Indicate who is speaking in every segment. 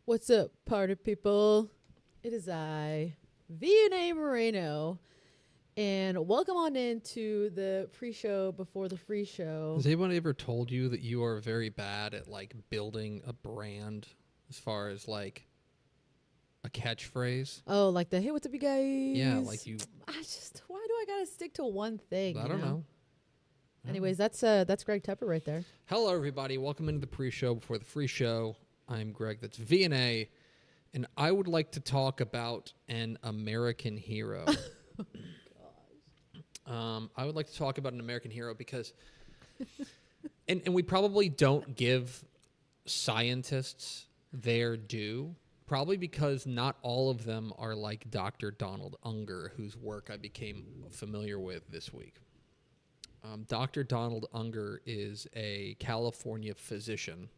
Speaker 1: What's up, party people? It is I, VNA Moreno, and welcome on into the pre-show before the free show.
Speaker 2: Has anyone ever told you that you are very bad at like building a brand as far as like a catchphrase?
Speaker 1: Oh, like the hey, what's up, you guys?
Speaker 2: Yeah, like you.
Speaker 1: Why do I gotta stick to one thing?
Speaker 2: I don't know.
Speaker 1: Anyways, that's Greg Tepper right there.
Speaker 2: Hello, everybody. Welcome into the pre-show before the free show. I'm Greg. That's VNA, and I would like to talk about an American hero. I would like to talk about an American hero because, and we probably don't give scientists their due, probably because not all of them are like Dr. Donald Unger, whose work I became familiar with this week. Dr. Donald Unger is a California physician.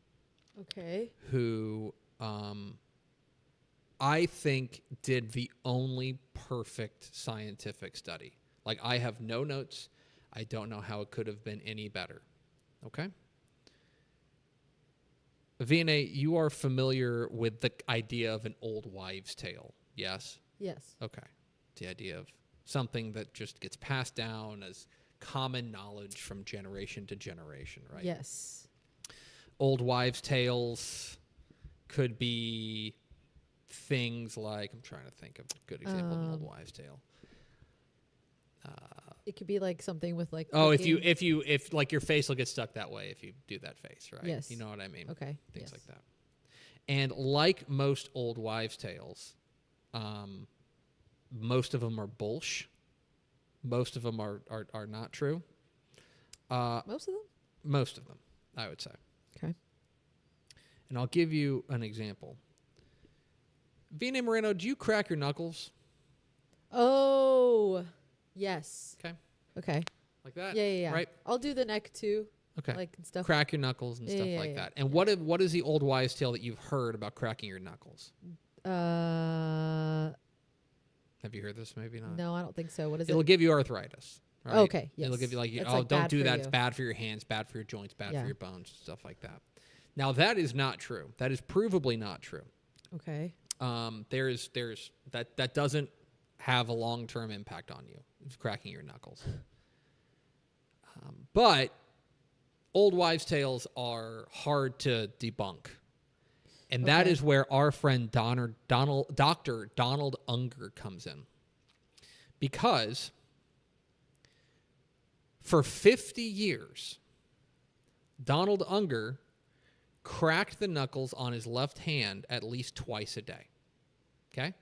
Speaker 1: Okay.
Speaker 2: Who I think did the only perfect scientific study. Like, I have no notes. I don't know how it could have been any better. Okay? VNA, you are familiar with the idea of an old wives' tale, yes?
Speaker 1: Yes.
Speaker 2: Okay. It's the idea of something that just gets passed down as common knowledge from generation to generation, right?
Speaker 1: Yes.
Speaker 2: Old wives' tales could be things like, I'm trying to think of a good example of an old wives' tale.
Speaker 1: It could be like something with like.
Speaker 2: Oh, if like your face will get stuck that way if you do that face, right?
Speaker 1: Yes.
Speaker 2: You know what I mean?
Speaker 1: Okay.
Speaker 2: Things like that. And like most old wives' tales, most of them are bullsh. Most of them are not true.
Speaker 1: Most of them?
Speaker 2: Most of them, I would say.
Speaker 1: Okay.
Speaker 2: And I'll give you an example. V-Name Moreno, do you crack your knuckles?
Speaker 1: Oh, yes.
Speaker 2: Okay.
Speaker 1: Okay.
Speaker 2: Like that?
Speaker 1: Yeah.
Speaker 2: Right?
Speaker 1: I'll do the neck too.
Speaker 2: Okay.
Speaker 1: Like and stuff.
Speaker 2: Crack your knuckles and stuff like that. And what is the old wives' tale that you've heard about cracking your knuckles? Have you heard this? Maybe not.
Speaker 1: No, I don't think so. What is
Speaker 2: It'll
Speaker 1: it?
Speaker 2: give you arthritis. Right?
Speaker 1: Okay. Yes.
Speaker 2: It'll give you
Speaker 1: It's
Speaker 2: don't
Speaker 1: bad
Speaker 2: do
Speaker 1: for
Speaker 2: that.
Speaker 1: you.
Speaker 2: It's bad for your hands, bad for your joints, bad
Speaker 1: Yeah.
Speaker 2: for your bones, stuff like that. Now that is not true. That is provably not true.
Speaker 1: Okay.
Speaker 2: There's that doesn't have a long-term impact on you. It's cracking your knuckles. But old wives' tales are hard to debunk. And that is where our friend Dr. Donald Unger comes in. Because for 50 years, Donald Unger cracked the knuckles on his left hand at least twice a day. Okay?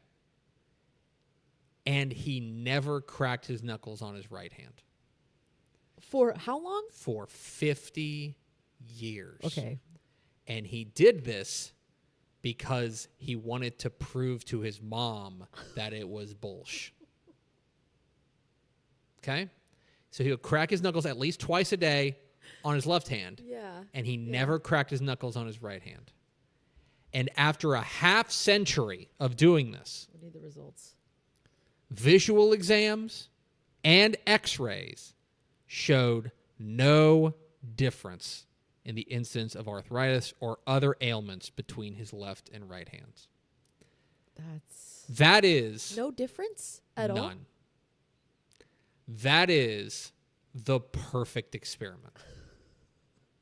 Speaker 2: And he never cracked his knuckles on his right hand.
Speaker 1: For how long?
Speaker 2: For 50 years.
Speaker 1: Okay.
Speaker 2: And he did this because he wanted to prove to his mom that it was bullshit. Okay? So he would crack his knuckles at least twice a day on his left hand.
Speaker 1: Yeah.
Speaker 2: And he never cracked his knuckles on his right hand. And after a half century of doing this,
Speaker 1: We need the results.
Speaker 2: visual exams and x-rays showed no difference in the incidence of arthritis or other ailments between his left and right hands. That is
Speaker 1: no difference at all.
Speaker 2: none. That is the perfect experiment.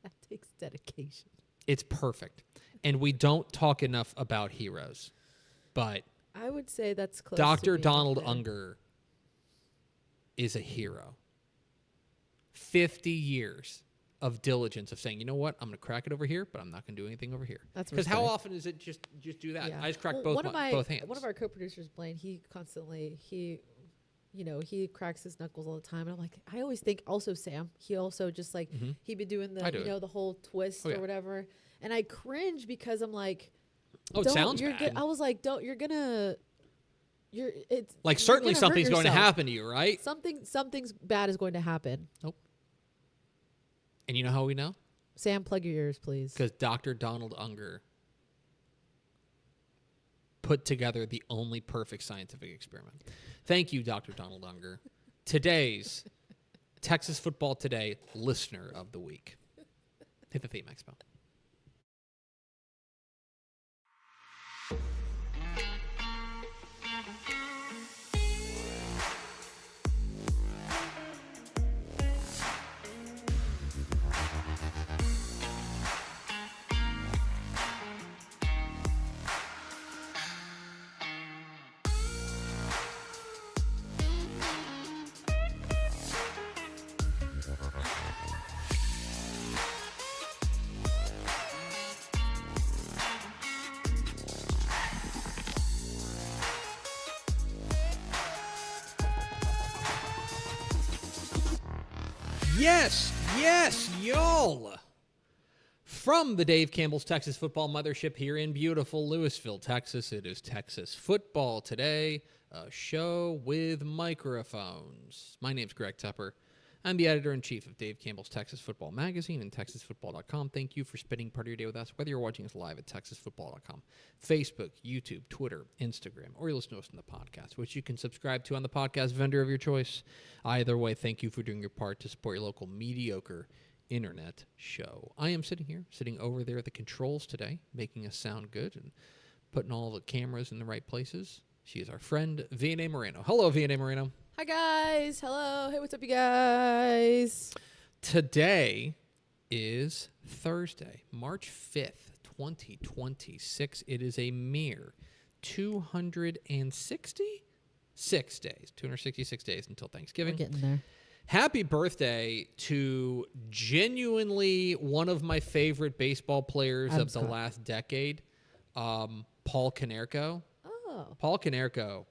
Speaker 1: That takes dedication.
Speaker 2: It's perfect. And we don't talk enough about heroes. But
Speaker 1: I would say that's close.
Speaker 2: Dr.
Speaker 1: To
Speaker 2: Donald Unger is a hero. 50 years of diligence of saying, you know what, I'm going to crack it over here, but I'm not going to do anything over here.
Speaker 1: That's
Speaker 2: because how
Speaker 1: respect.
Speaker 2: often is it just do that?
Speaker 1: Yeah.
Speaker 2: I just crack
Speaker 1: Well,
Speaker 2: both hands.
Speaker 1: One of our co-producers, Blaine, he cracks his knuckles all the time, and I'm like, I always think also Sam. He also just like he'd be doing the the whole twist or whatever, and I cringe because I'm like,
Speaker 2: it sounds
Speaker 1: you're
Speaker 2: bad.
Speaker 1: good. I was like, it's
Speaker 2: like certainly
Speaker 1: you're gonna hurt
Speaker 2: something's going to
Speaker 1: yourself.
Speaker 2: happen to you, right?
Speaker 1: Something's bad is going to happen.
Speaker 2: Nope. And you know how we know?
Speaker 1: Sam, plug your ears, please.
Speaker 2: Because Dr. Donald Unger put together the only perfect scientific experiment. Thank you, Dr. Donald Unger. Today's Texas Football Today Listener of the Week. Hit the theme, Expo. Yes, y'all. From the Dave Campbell's Texas Football Mothership here in beautiful Lewisville, Texas, it is Texas Football Today, a show with microphones. My name's Greg Tepper. I'm the editor-in-chief of Dave Campbell's Texas Football Magazine and TexasFootball.com. Thank you for spending part of your day with us, whether you're watching us live at TexasFootball.com, Facebook, YouTube, Twitter, Instagram, or you're listening to us on the podcast, which you can subscribe to on the podcast vendor of your choice. Either way, thank you for doing your part to support your local mediocre internet show. I am sitting over there at the controls today, making us sound good and putting all the cameras in the right places. She is our friend, V-Name Moreno. Hello, V-Name Moreno.
Speaker 1: Hi, guys. Hello. Hey, what's up, you guys?
Speaker 2: Today is Thursday, March 5th, 2026. It is a mere 266 days until Thanksgiving.
Speaker 1: We're getting there.
Speaker 2: Happy birthday to genuinely one of my favorite baseball players of the last decade, Paul Konerko.
Speaker 1: Oh.
Speaker 2: Paul Konerko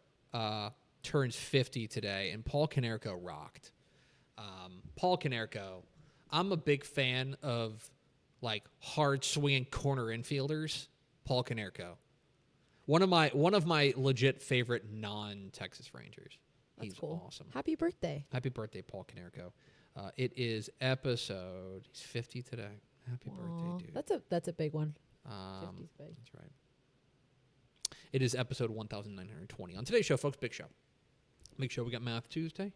Speaker 2: turns 50 today, and Paul Konerko rocked. Paul Konerko, I'm a big fan of like hard swinging corner infielders. Paul Konerko One of my legit favorite non-Texas Rangers.
Speaker 1: That's
Speaker 2: He's
Speaker 1: cool.
Speaker 2: awesome.
Speaker 1: Happy birthday.
Speaker 2: Happy birthday, Paul Canerco. It is episode. He's 50 today. Happy birthday, dude.
Speaker 1: That's a big one.
Speaker 2: 50's
Speaker 1: big.
Speaker 2: That's right. It is episode 1920. On today's show, folks, big show. Big show. We got Math Tuesday.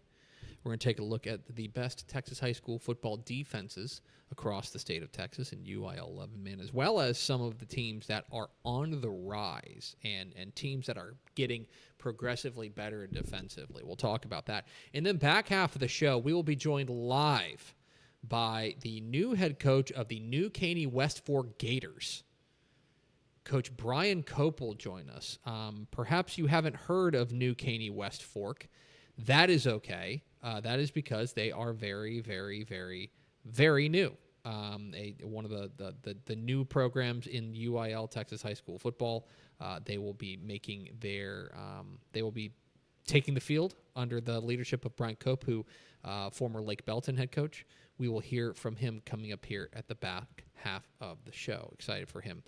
Speaker 2: We're going to take a look at the best Texas high school football defenses across the state of Texas in UIL 11-man, as well as some of the teams that are on the rise and teams that are getting progressively better defensively. We'll talk about that. And then back half of the show, we will be joined live by the new head coach of the New Caney West Fork Gators. Coach Brian Cope will join us. Perhaps you haven't heard of New Caney West Fork. That is okay. That is because they are very, very, very, very new. One of the new programs in UIL Texas high school football. They will be making they will be taking the field under the leadership of Brian Cope, who former Lake Belton head coach. We will hear from him coming up here at the back half of the show. Excited for him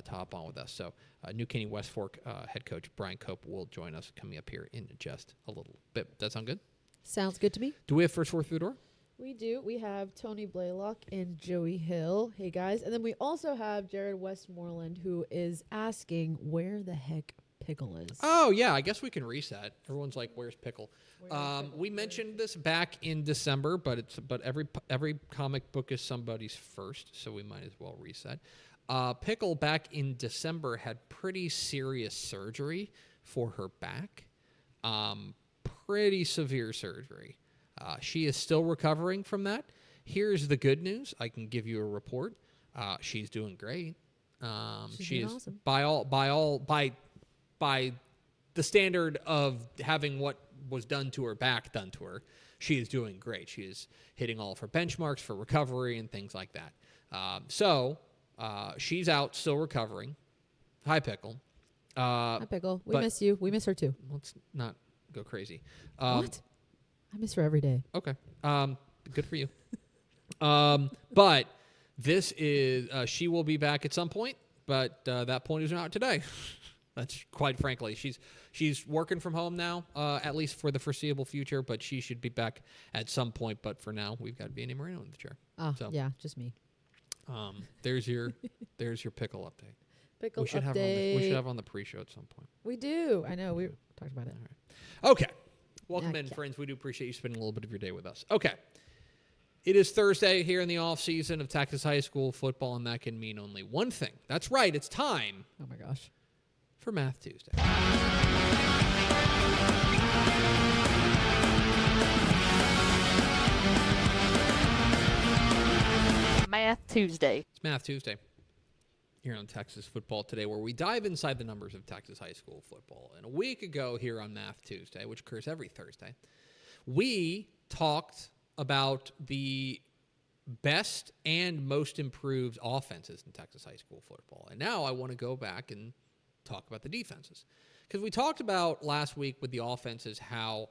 Speaker 2: to hop on with us. So New Caney West Fork head coach Brian Cope will join us coming up here in just a little bit. Does that sound good?
Speaker 1: Sounds good to me.
Speaker 2: Do we have first four through the door?
Speaker 1: We do. We have Tony Blaylock and Joey Hill. Hey, guys. And then we also have Jared Westmoreland, who is asking where the heck Pickle is.
Speaker 2: Oh, yeah. I guess we can reset. Everyone's like, where's Pickle? We mentioned this back in December, but every comic book is somebody's first, so we might as well reset. Pickle back in December had pretty serious surgery for her back. Pretty severe surgery. She is still recovering from that. Here's the good news. I can give you a report. She's doing great. She is awesome. By the standard of having what was done to her back done to her, she is doing great. She is hitting all of her benchmarks for recovery and things like that. So she's out, still recovering. Hi, Pickle.
Speaker 1: Hi, Pickle. We miss you. We miss her too.
Speaker 2: Let's not go crazy.
Speaker 1: What? I miss her every day.
Speaker 2: Okay. Good for you. But this is she will be back at some point, but that point is not today. That's quite frankly. She's working from home now, at least for the foreseeable future, but she should be back at some point. But for now, we've got Vianney Moreno in the chair.
Speaker 1: Oh, so, yeah, just me.
Speaker 2: There's your Pickle update.
Speaker 1: Pickle
Speaker 2: update. We should have on the pre-show at some point.
Speaker 1: We do. I know. We talked about it.
Speaker 2: All right. Okay. Welcome in, friends. We do appreciate you spending a little bit of your day with us. Okay. It is Thursday here in the off season of Texas high school football, and that can mean only one thing. That's right. It's time.
Speaker 1: Oh, my gosh.
Speaker 2: For Math Tuesday.
Speaker 3: Math Tuesday.
Speaker 2: It's Math Tuesday here on Texas Football Today, where we dive inside the numbers of Texas high school football. And a week ago here on Math Tuesday, which occurs every Thursday, we talked about the best and most improved offenses in Texas high school football. And now I want to go back and talk about the defenses. Because we talked about last week with the offenses how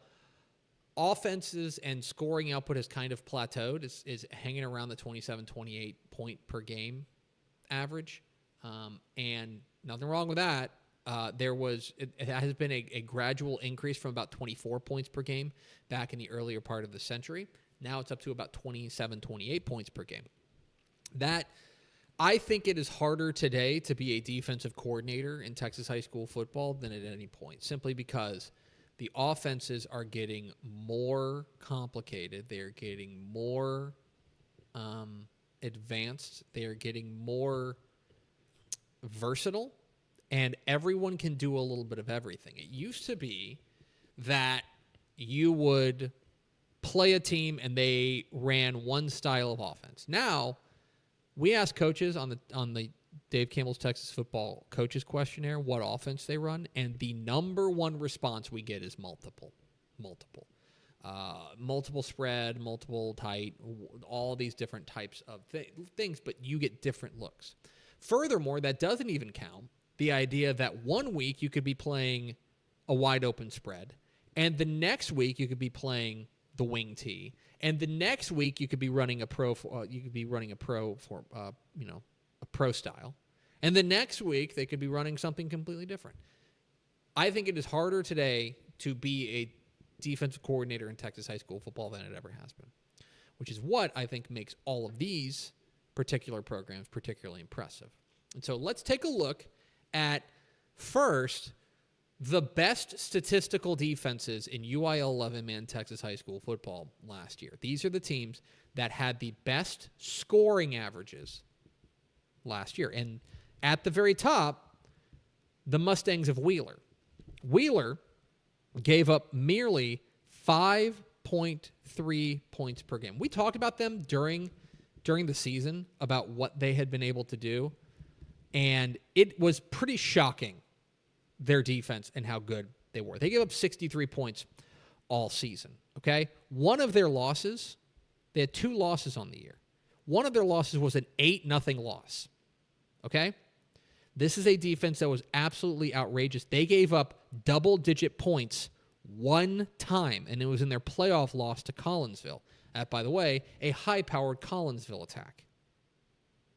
Speaker 2: offenses and scoring output has kind of plateaued, is hanging around the 27, 28 point per game average. And nothing wrong with that. It has been a gradual increase from about 24 points per game back in the earlier part of the century. Now it's up to about 27, 28 points per game. I think it is harder today to be a defensive coordinator in Texas high school football than at any point, simply because the offenses are getting more complicated. They are getting more advanced. They are getting more versatile, and everyone can do a little bit of everything. It used to be that you would play a team and they ran one style of offense. Now, we ask coaches on the Dave Campbell's Texas Football Coaches Questionnaire what offense they run, and the number one response we get is multiple spread, multiple tight, all these different types of things, but you get different looks. Furthermore, that doesn't even count the idea that one week you could be playing a wide open spread, and the next week you could be playing the wing tee, and the next week you could be running a pro style, And the next week, they could be running something completely different. I think it is harder today to be a defensive coordinator in Texas high school football than it ever has been, which is what I think makes all of these particular programs particularly impressive. And so let's take a look at, first, the best statistical defenses in UIL 11-man Texas high school football last year. These are the teams that had the best scoring averages last year. And at the very top, the Mustangs of Wheeler. Wheeler gave up merely 5.3 points per game. We talked about them during the season about what they had been able to do, and it was pretty shocking, their defense and how good they were. They gave up 63 points all season, okay? One of their losses, they had 2 losses on the year. One of their losses was an 8-0 loss, okay? This is a defense that was absolutely outrageous. They gave up double-digit points one time, and it was in their playoff loss to Collinsville. That, by the way, a high-powered Collinsville attack.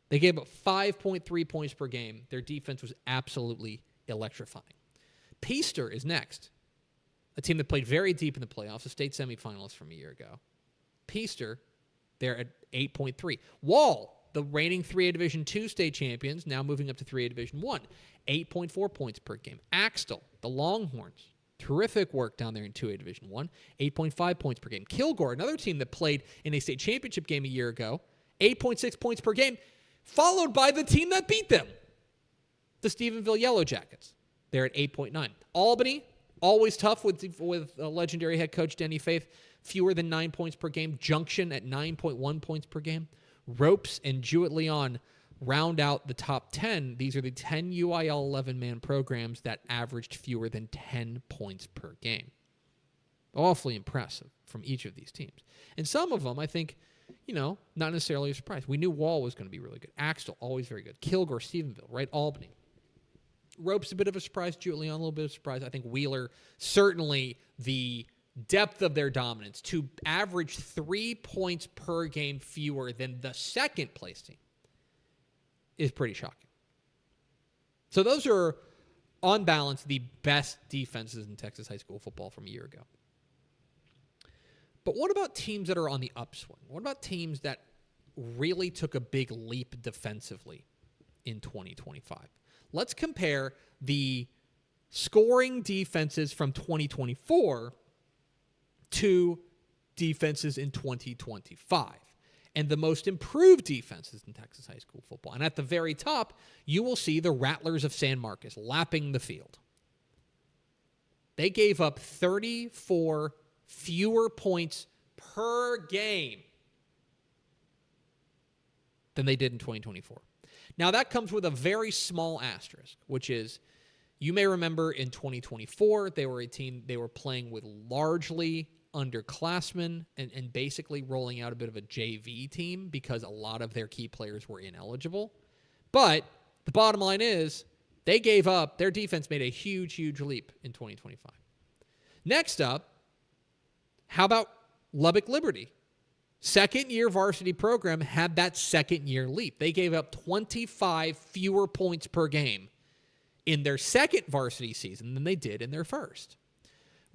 Speaker 2: They gave up 5.3 points per game. Their defense was absolutely electrifying. Peaster is next, a team that played very deep in the playoffs, a state semifinalist from a year ago. Peaster, they're at 8.3. Wall, the reigning 3A Division II state champions, now moving up to 3A Division I, 8.4 points per game. Axtell, the Longhorns, terrific work down there in 2A Division I, 8.5 points per game. Kilgore, another team that played in a state championship game a year ago, 8.6 points per game, followed by the team that beat them, the Stephenville Yellow Jackets. They're at 8.9. Albany, always tough with legendary head coach Denny Faith, fewer than 9 points per game. Junction at 9.1 points per game. Ropes and Jewett-Leon round out the top 10. These are the 10 UIL 11-man programs that averaged fewer than 10 points per game. Awfully impressive from each of these teams. And some of them, I think, not necessarily a surprise. We knew Wall was going to be really good. Axtell, always very good. Kilgore, Stephenville, right? Albany. Ropes, a bit of a surprise. Jewett-Leon, a little bit of a surprise. I think Wheeler, certainly the depth of their dominance to average 3 points per game fewer than the second place team is pretty shocking. So those are, on balance, the best defenses in Texas high school football from a year ago. But what about teams that are on the upswing? What about teams that really took a big leap defensively in 2025? Let's compare the scoring defenses from 2024 to defenses in 2025 and the most improved defenses in Texas high school football. And at the very top, you will see the Rattlers of San Marcos lapping the field. They gave up 34 fewer points per game than they did in 2024. Now, that comes with a very small asterisk, which is, you may remember in 2024, they were a team, they were playing with largely underclassmen and basically rolling out a bit of a JV team because a lot of their key players were ineligible. But the bottom line is, they gave up, their defense made a huge, huge leap in 2025. Next up, how about Lubbock Liberty? Second-year varsity program had that second-year leap. They gave up 25 fewer points per game in their second varsity season than they did in their first.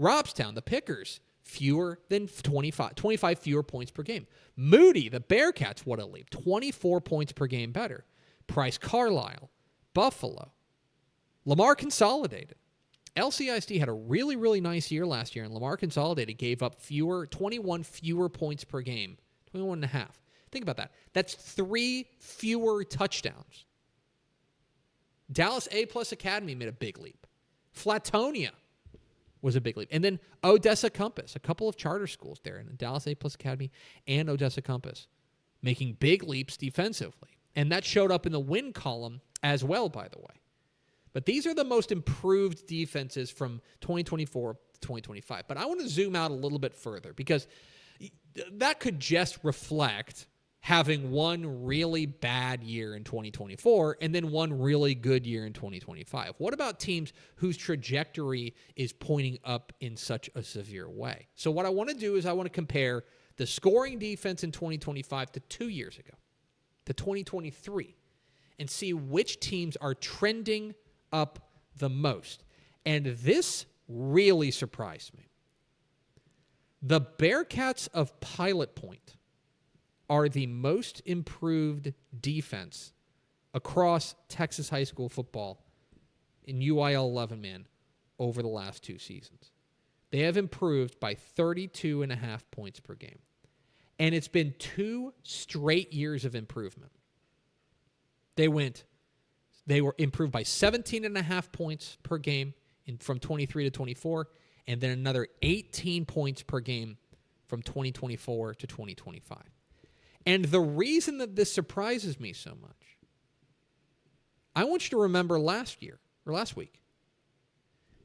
Speaker 2: Robstown, the Pickers, fewer than 25 fewer points per game. Moody, the Bearcats, what a leap. 24 points per game better. Price Carlisle, Buffalo, Lamar Consolidated. LCISD had a really, really nice year last year, and Lamar Consolidated gave up 21 fewer points per game, 21 and a half. Think about that. That's 3 fewer touchdowns. Dallas A-Plus Academy made a big leap. Flatonia was a big leap. And then Odessa Compass, a couple of charter schools there, in Dallas A-Plus Academy and Odessa Compass, making big leaps defensively. And that showed up in the win column as well, by the way. But these are the most improved defenses from 2024 to 2025. But I want to zoom out a little bit further because that could just reflect having one really bad year in 2024 and then one really good year in 2025. What about teams whose trajectory is pointing up in such a severe way? So what I want to do is I want to compare the scoring defense in 2025 to 2 years ago, to 2023. and see which teams are trending up the most. And this really surprised me. The Bearcats of Pilot Point are the most improved defense across Texas high school football in UIL 11-man over the last 2 seasons. They have improved by 32.5 points per game. And it's been 2 straight years of improvement. They were improved by 17.5 points per game from 23 to 24, and then another 18 points per game from 2024 to 2025. And the reason that this surprises me so much, I want you to remember last week.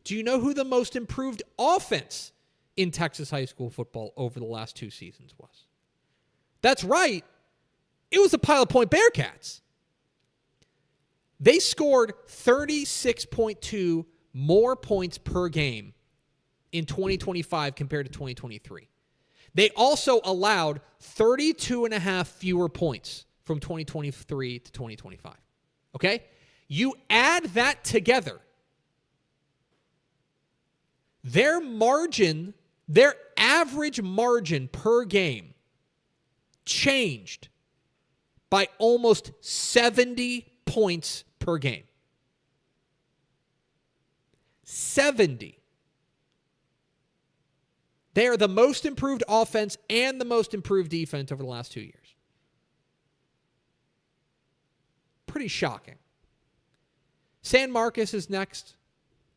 Speaker 2: Do you know who the most improved offense in Texas high school football over the last 2 seasons was? That's right. It was the Pilot Point Bearcats. They scored 36.2 more points per game in 2025 compared to 2023. They also allowed 32.5 fewer points from 2023 to 2025. Okay? You add that together, their average margin per game changed by almost 70 points per game. 70. They are the most improved offense and the most improved defense over the last 2 years. Pretty shocking. San Marcos is next,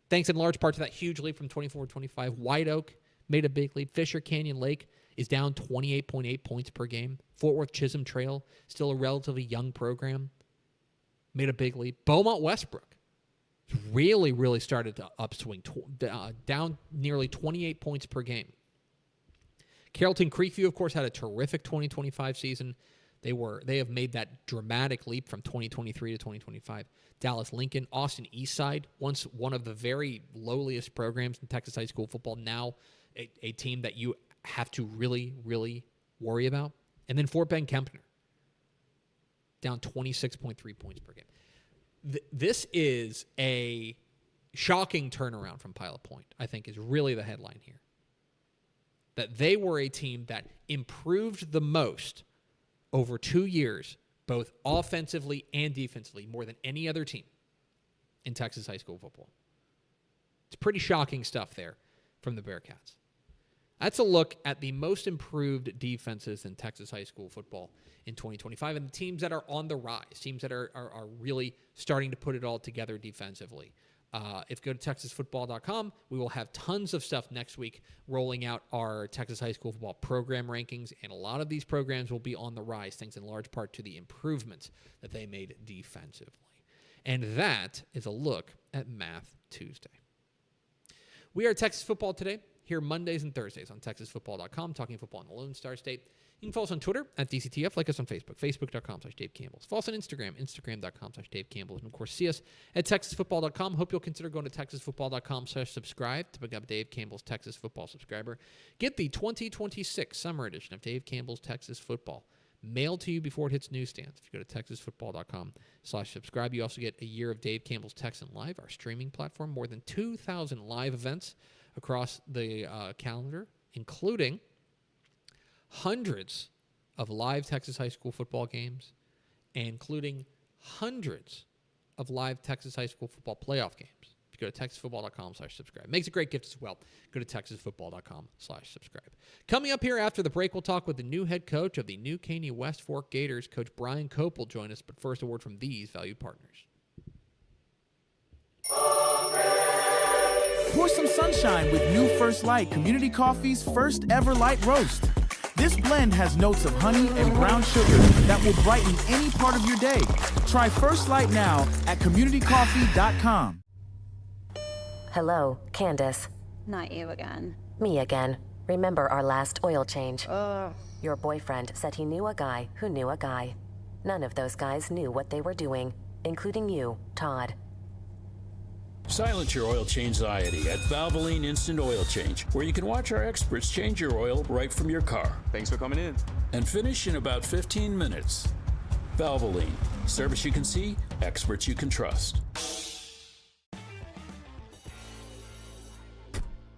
Speaker 2: thanks in large part to that huge leap from 24-25. White Oak made a big leap. Fisher Canyon Lake is down 28.8 points per game. Fort Worth Chisholm Trail, still a relatively young program, made a big leap. Beaumont Westbrook really, really started to upswing, down nearly 28 points per game. Carrollton Creekview, of course, had a terrific 2025 season. They have made that dramatic leap from 2023 to 2025. Dallas Lincoln, Austin Eastside, once one of the very lowliest programs in Texas high school football, now a team that you have to really, really worry about. And then Fort Bend Kempner, down 26.3 points per game. This is a shocking turnaround from Pilot Point, I think, is really the headline here. That they were a team that improved the most over 2 years, both offensively and defensively, more than any other team in Texas high school football. It's pretty shocking stuff there from the Bearcats. That's a look at the most improved defenses in Texas high school football in 2025 and the teams that are on the rise, teams that are really starting to put it all together defensively. If you go to TexasFootball.com, we will have tons of stuff next week rolling out our Texas high school football program rankings, and a lot of these programs will be on the rise, thanks in large part to the improvements that they made defensively. And that is a look at Math Tuesday. We are Texas Football Today, here Mondays and Thursdays on TexasFootball.com, talking football in the Lone Star State. You can follow us on Twitter at DCTF, like us on Facebook, Facebook.com/Dave Campbell's. Follow us on Instagram, Instagram.com/Dave Campbell's. And of course, see us at TexasFootball.com. Hope you'll consider going to TexasFootball.com/subscribe to become Dave Campbell's Texas Football subscriber. Get the 2026 summer edition of Dave Campbell's Texas Football mailed to you before it hits newsstands. If you go to TexasFootball.com/subscribe, you also get a year of Dave Campbell's Texan Live, our streaming platform. More than 2,000 live events across the calendar, including hundreds of live Texas high school football games, including hundreds of live Texas high school football playoff games. If you go to TexasFootball.com/subscribe. Makes a great gift as well. Go to TexasFootball.com/subscribe. Coming up here after the break, we'll talk with the new head coach of the New Caney West Fork Gators. Coach Brian Cope will join us, but first a word from these valued partners.
Speaker 4: Pour some sunshine with new First Light Community Coffee's first ever light roast. This blend has notes of honey and brown sugar that will brighten any part of your day. Try First Light now at communitycoffee.com.
Speaker 5: Hello, Candace.
Speaker 6: Not you again.
Speaker 5: Me again. Remember our last oil change? Your boyfriend said he knew a guy who knew a guy. None of those guys knew what they were doing, including you, Todd.
Speaker 7: Silence your oil change anxiety at Valvoline Instant Oil Change, where you can watch our experts change your oil right from your car.
Speaker 8: Thanks for coming in.
Speaker 7: And finish in about 15 minutes. Valvoline, service you can see, experts you can trust.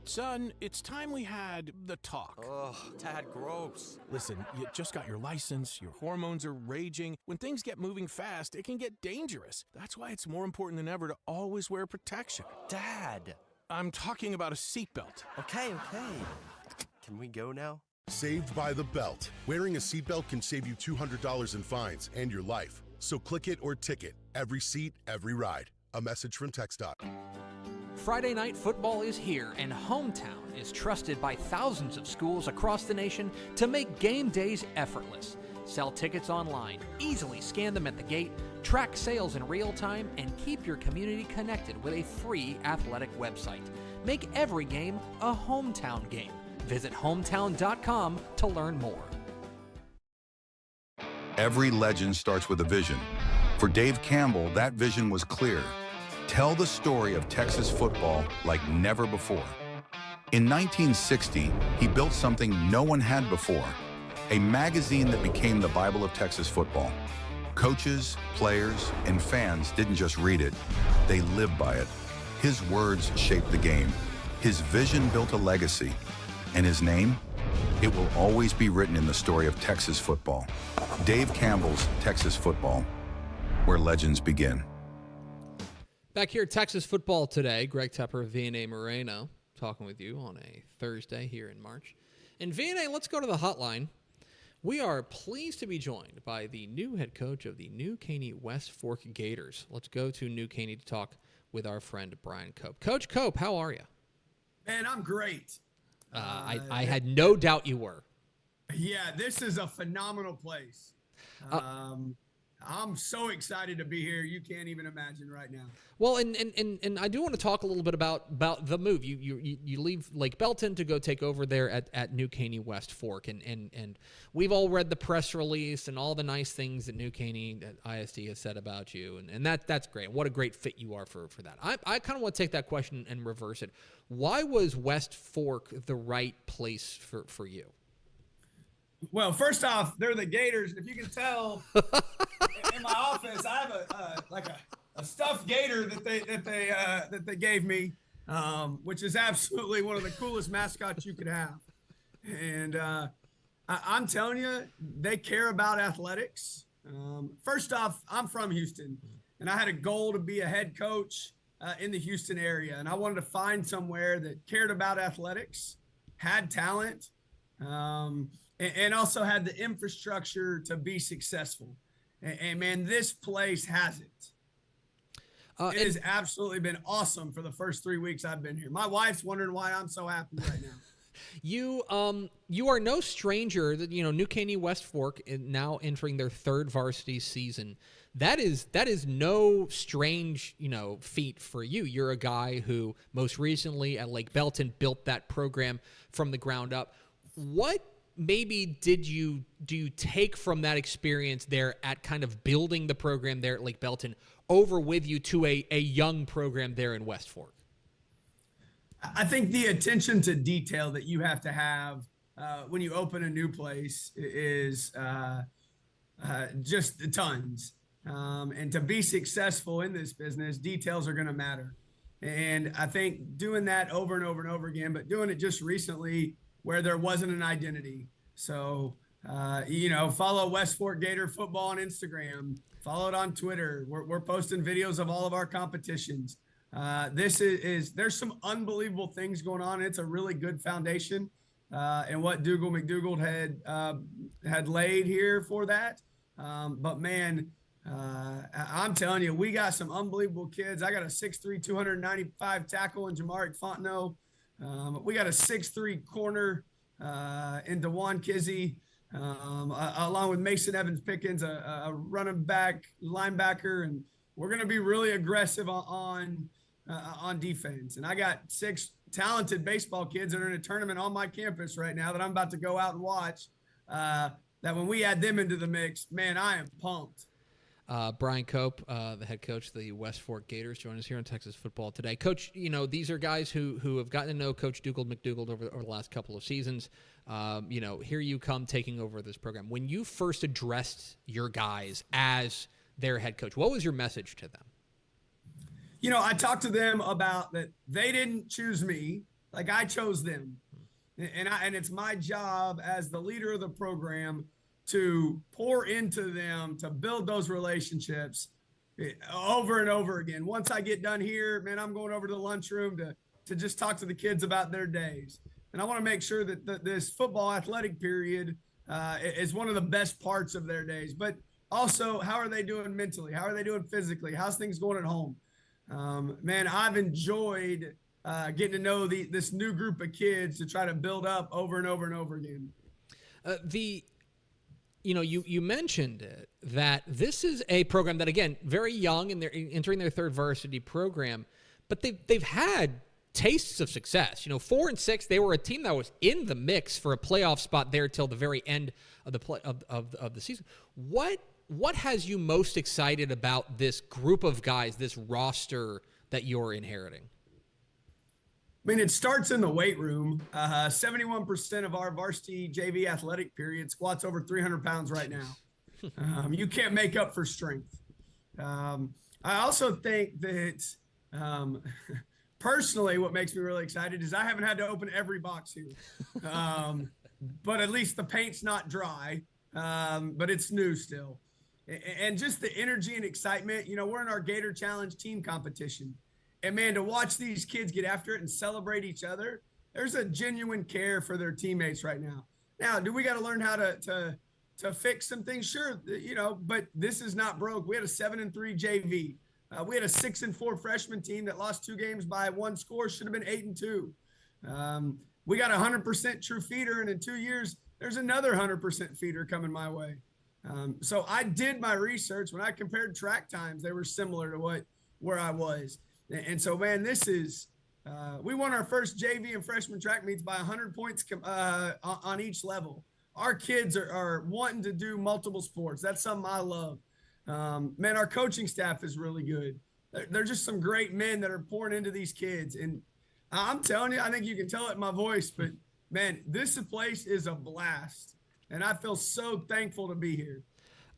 Speaker 4: Son, it's time we had the talk.
Speaker 6: Ugh, Dad, gross.
Speaker 4: Listen, you just got your license, your hormones are raging. When things get moving fast, it can get dangerous. That's why it's more important than ever to always wear protection.
Speaker 6: Dad.
Speaker 4: I'm talking about a seatbelt.
Speaker 6: Okay. Can we go now?
Speaker 8: Saved by the belt. Wearing a seatbelt can save you $200 in fines and your life. So click it or ticket. Every seat, every ride. A message from TxDOT.
Speaker 9: Friday night football is here, and Hometown is trusted by thousands of schools across the nation to make game days effortless. Sell tickets online, easily scan them at the gate, track sales in real time, and keep your community connected with a free athletic website. Make every game a Hometown game. Visit hometown.com to learn more.
Speaker 10: Every legend starts with a vision. For Dave Campbell, that vision was clear. Tell the story of Texas football like never before. In 1960, he built something no one had before, a magazine that became the Bible of Texas football. Coaches, players, and fans didn't just read it, they lived by it. His words shaped the game. His vision built a legacy. And his name? It will always be written in the story of Texas football. Dave Campbell's Texas Football, where legends begin.
Speaker 2: Back here at Texas Football Today, Greg Tepper, V&A Moreno, talking with you on a Thursday here in March. And V&A, let's go to the hotline. We are pleased to be joined by the new head coach of the New Caney West Fork Gators. Let's go to New Caney to talk with our friend Brian Cope. Coach Cope, how are you?
Speaker 11: Man, I'm great.
Speaker 2: I had no doubt you were.
Speaker 11: Yeah, this is a phenomenal place. I'm so excited to be here. You can't even imagine right now.
Speaker 2: Well, and I do want to talk a little bit about the move. You leave Lake Belton to go take over there at New Caney West Fork, and we've all read the press release and all the nice things that New Caney that ISD has said about you, and that's great. What a great fit you are for that. I kind of want to take that question and reverse it. Why was West Fork the right place for you?
Speaker 11: Well, first off, they're the Gators. If you can tell, in my office, I have a stuffed gator that they gave me, which is absolutely one of the coolest mascots you could have. And I'm telling you, they care about athletics. First off, I'm from Houston, and I had a goal to be a head coach in the Houston area, and I wanted to find somewhere that cared about athletics, had talent, and also had the infrastructure to be successful. And man, this place has it. It has absolutely been awesome for the first 3 weeks I've been here. My wife's wondering why I'm so happy right now.
Speaker 2: You are no stranger that, New Caney West Fork is now entering their third varsity season. That is no strange, feat for you. You're a guy who most recently at Lake Belton built that program from the ground up. What maybe do you take from that experience there at kind of building the program there at Lake Belton over with you to a young program there in West Fork?
Speaker 11: I think the attention to detail that you have to have when you open a new place is just tons. And to be successful in this business, details are going to matter. And I think doing that over and over and over again, but doing it just recently where there wasn't an identity. So, follow West Fork Gator football on Instagram, follow it on Twitter. We're posting videos of all of our competitions. There's some unbelievable things going on. It's a really good foundation, and what Dougal McDougald had laid here for that. But man, I'm telling you, we got some unbelievable kids. I got a 6'3", 295 tackle in Jamaric Fontenot. We got a 6'3" corner in DeJuan Kizzy, along with Mason Evans Pickens, a running back, linebacker, and we're going to be really aggressive on defense. And I got 6 talented baseball kids that are in a tournament on my campus right now that I'm about to go out and watch. That when we add them into the mix, man, I am pumped.
Speaker 2: Brian Cope, the head coach of the West Fork Gators, joined us here on Texas Football Today. Coach, these are guys who have gotten to know Coach Dougal McDougald over the last couple of seasons. Here you come taking over this program. When you first addressed your guys as their head coach? What was your message to them?
Speaker 11: I talked to them about that they didn't choose me, like I chose them. And it's my job as the leader of the program to pour into them, to build those relationships over and over again. Once I get done here, man, I'm going over to the lunchroom to just talk to the kids about their days. And I want to make sure that this football athletic period is one of the best parts of their days. But also, how are they doing mentally? How are they doing physically? How's things going at home? Man, I've enjoyed getting to know this new group of kids to try to build up over and over and over again.
Speaker 2: You mentioned it, that this is a program that, again, very young and they're entering their third varsity program, but they've had tastes of success. 4-6, they were a team that was in the mix for a playoff spot there till the very end of the season. What has you most excited about this group of guys, this roster that you're inheriting?
Speaker 11: I mean, it starts in the weight room. 71% of our varsity JV athletic period squats over 300 pounds right now. You can't make up for strength. I also think that personally, what makes me really excited is I haven't had to open every box here. But at least the paint's not dry, but it's new still. And just the energy and excitement, we're in our Gator Challenge team competition. And, man, to watch these kids get after it and celebrate each other, there's a genuine care for their teammates right now. Now, do we got to learn how to fix some things? Sure, but this is not broke. We had a 7-3 JV. We had a 6-4 freshman team that lost 2 games by 1 score, should have been 8-2. We got a 100% true feeder, and in 2 years, there's another 100% feeder coming my way. So I did my research. When I compared track times, they were similar to where I was. And so, man, this is we won our first JV and freshman track meets by 100 points on each level. Our kids are wanting to do multiple sports. That's something I love. Man, our coaching staff is really good. They're just some great men that are pouring into these kids. And I'm telling you, I think you can tell it in my voice, but, man, this place is a blast. And I feel so thankful to be here.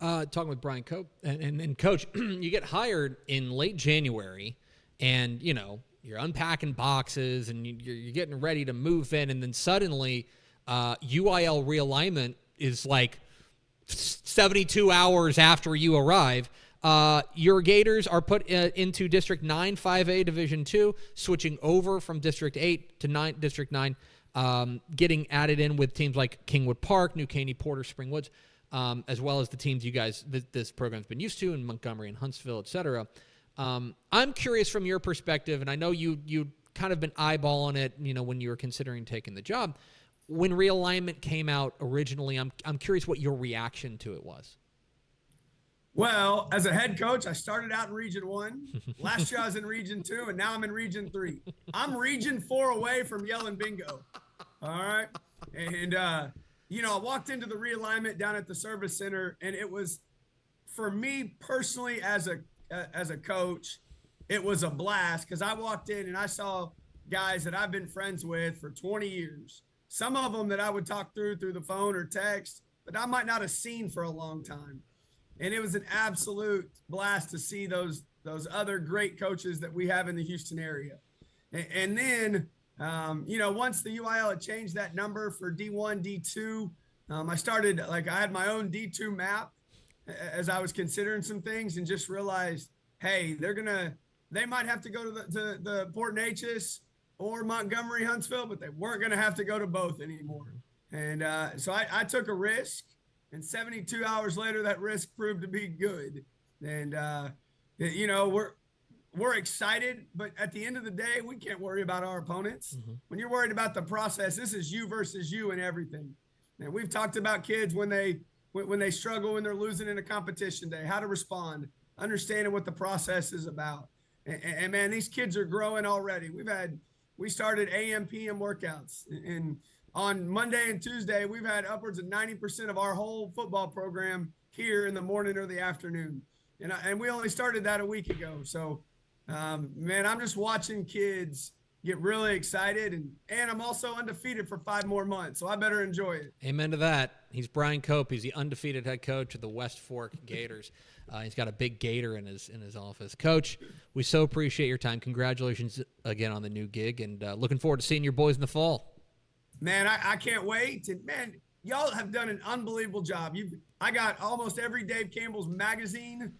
Speaker 2: Talking with Brian Cope. And Coach, you get hired in late January, and, you're unpacking boxes, and you're getting ready to move in, and then suddenly UIL realignment is like 72 hours after you arrive. Your Gators are put into District 9 5A Division II, switching over from District 8 to District 9, getting added in with teams like Kingwood Park, New Caney, Porter, Spring Woods, as well as the teams you guys, this program's been used to in Montgomery and Huntsville, et cetera. I'm curious from your perspective, and I know you kind of been eyeballing it, when you were considering taking the job. When realignment came out originally, I'm curious what your reaction to it was.
Speaker 11: Well, as a head coach, I started out in Region 1. Last year I was in Region 2, and now I'm in Region 3. I'm Region 4 away from yelling bingo. All right? And, I walked into the realignment down at the service center, and it was, for me personally as a coach, it was a blast because I walked in and I saw guys that I've been friends with for 20 years. Some of them that I would talk through the phone or text, but I might not have seen for a long time. And it was an absolute blast to see those other great coaches that we have in the Houston area. And then, once the UIL had changed that number for D1, D2, I started, I had my own D2 map as I was considering some things and just realized, hey, they might have to go to the Port Neches or Montgomery, Huntsville, but they weren't going to have to go to both anymore. And so I took a risk, and 72 hours later, that risk proved to be good. And, we're excited, but at the end of the day, we can't worry about our opponents. Mm-hmm. When you're worried about the process, this is you versus you and everything. And we've talked about kids when they struggle, when they're losing in a competition day, how to respond, understanding what the process is about. And man, these kids are growing already. We started AM, PM workouts, and on Monday and Tuesday, we've had upwards of 90% of our whole football program here in the morning or the afternoon. And we only started that a week ago. So, man, I'm just watching kids get really excited. And I'm also undefeated for 5 more months, so I better enjoy it.
Speaker 2: Amen to that. He's Brian Cope. He's the undefeated head coach of the West Fork Gators. He's got a big gator in his office. Coach, we so appreciate your time. Congratulations again on the new gig, and looking forward to seeing your boys in the fall.
Speaker 11: Man, I can't wait. And man, y'all have done an unbelievable job. I got almost every Dave Campbell's magazine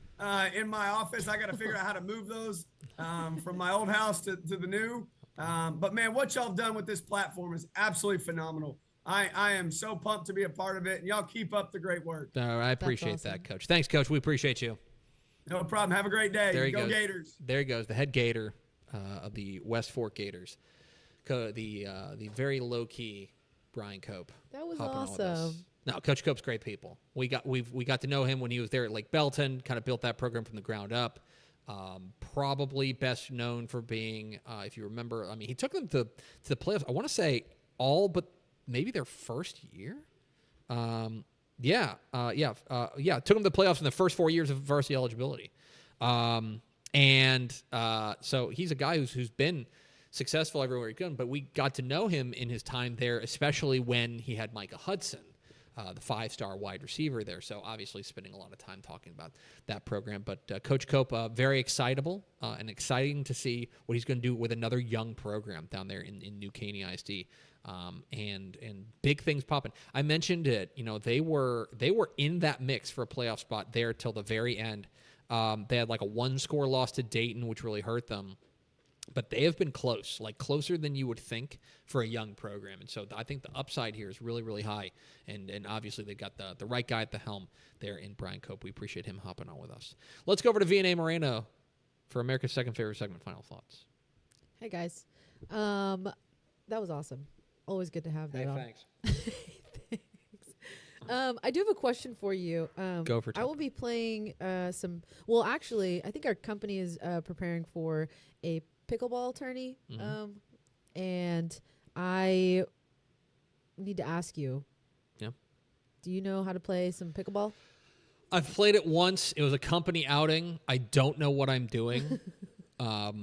Speaker 11: in my office. I got to figure out how to move those from my old house to the new. But man, what y'all have done with this platform is absolutely phenomenal. I am so pumped to be a part of it, and y'all keep up the great work.
Speaker 2: I appreciate that, Coach. Thanks, Coach. We appreciate you.
Speaker 11: No problem. Have a great day.
Speaker 2: There he
Speaker 11: Go
Speaker 2: goes.
Speaker 11: Gators.
Speaker 2: There he goes, the head gator of the West Fork Gators. The very low-key Brian Cope.
Speaker 1: That was
Speaker 2: hopping on with
Speaker 1: awesome.
Speaker 2: us. No, Coach Cope's great people. We got to know him when he was there at Lake Belton, kind of built that program from the ground up. Probably best known for being, if you remember, I mean, he took them to the playoffs. I want to say all but maybe their first year. Took them to the playoffs in the first 4 years of varsity eligibility. So he's a guy who's been successful everywhere he's gone, but we got to know him in his time there, especially when he had Micah Hudson, the 5-star wide receiver there. So obviously spending a lot of time talking about that program. But Coach Cope, very excitable and exciting to see what he's going to do with another young program down there in New Caney ISD. And big things popping. I mentioned it. You know, they were in that mix for a playoff spot there till the very end. They had like a 1-score loss to Dayton, which really hurt them. But they have been close, like closer than you would think for a young program. And so I think the upside here is really, really high. And obviously they've got the right guy at the helm there in Brian Cope. We appreciate him hopping on with us. Let's go over to V&A Moreno for America's second favorite segment, Final Thoughts.
Speaker 1: Hey, guys. That was awesome. Always good to have that on.
Speaker 2: Thanks.
Speaker 1: I do have a question for you.
Speaker 2: Go for it.
Speaker 1: I will be playing well, actually, I think our company is preparing for a pickleball tourney. And I need to ask you.
Speaker 2: Yeah.
Speaker 1: Do you know how to play some pickleball?
Speaker 2: I've played it once. It was a company outing. I don't know what I'm doing. I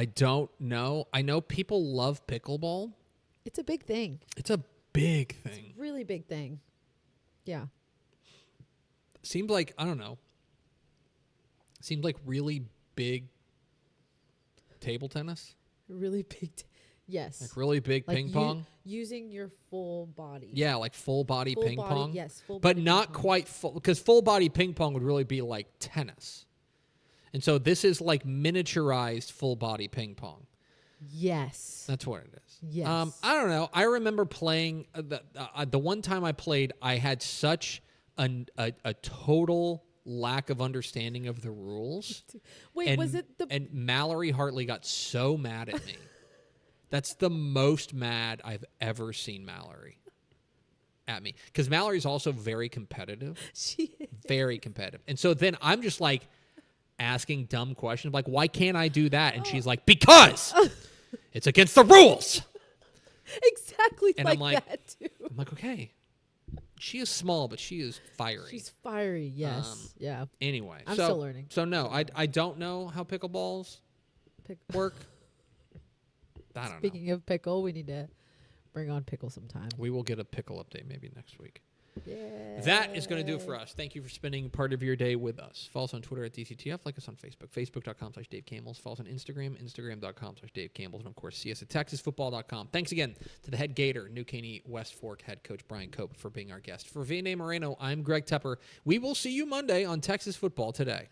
Speaker 2: don't know. I know people love pickleball.
Speaker 1: It's a big thing.
Speaker 2: It's a big thing.
Speaker 1: It's a really big thing. Yeah.
Speaker 2: Seems like, I don't know. Seems like really big table tennis.
Speaker 1: Really big. Yes.
Speaker 2: Like really big ping pong.
Speaker 1: Using your full body.
Speaker 2: Yeah, like full body ping pong.
Speaker 1: Yes, full
Speaker 2: but
Speaker 1: body
Speaker 2: not quite full, because full body ping pong would really be like tennis. And so this is like miniaturized full body ping pong.
Speaker 1: Yes.
Speaker 2: That's what it is.
Speaker 1: Yes.
Speaker 2: I don't know. I remember playing the one time I played, I had such a total lack of understanding of the rules.
Speaker 1: Wait, was it
Speaker 2: and Mallory Hartley got so mad at me. That's the most mad I've ever seen Mallory at me. Because Mallory's also very competitive.
Speaker 1: She is.
Speaker 2: Very competitive. And so then I'm just like asking dumb questions like, why can't I do that? And she's like, because it's against the rules.
Speaker 1: Exactly.
Speaker 2: And
Speaker 1: like
Speaker 2: I'm like,
Speaker 1: that too.
Speaker 2: I'm like, okay. She is small, but she is fiery.
Speaker 1: She's fiery, yes. Yeah.
Speaker 2: Anyway.
Speaker 1: I'm still learning.
Speaker 2: So no, I don't know how pickleballs work. I don't know.
Speaker 1: Speaking of pickle, we need to bring on pickle sometime.
Speaker 2: We will get a pickle update maybe next week.
Speaker 1: Yeah.
Speaker 2: That is going to do it for us. Thank you for spending part of your day with us. Follow us on Twitter at DCTF. Like us on Facebook, facebook.com/Dave Campbell's. Follow us on Instagram, instagram.com/Dave Campbell's. And, of course, see us at TexasFootball.com. Thanks again to the head Gator, New Caney West Fork head coach Brian Cope, for being our guest. For V&A Moreno, I'm Greg Tepper. We will see you Monday on Texas Football Today.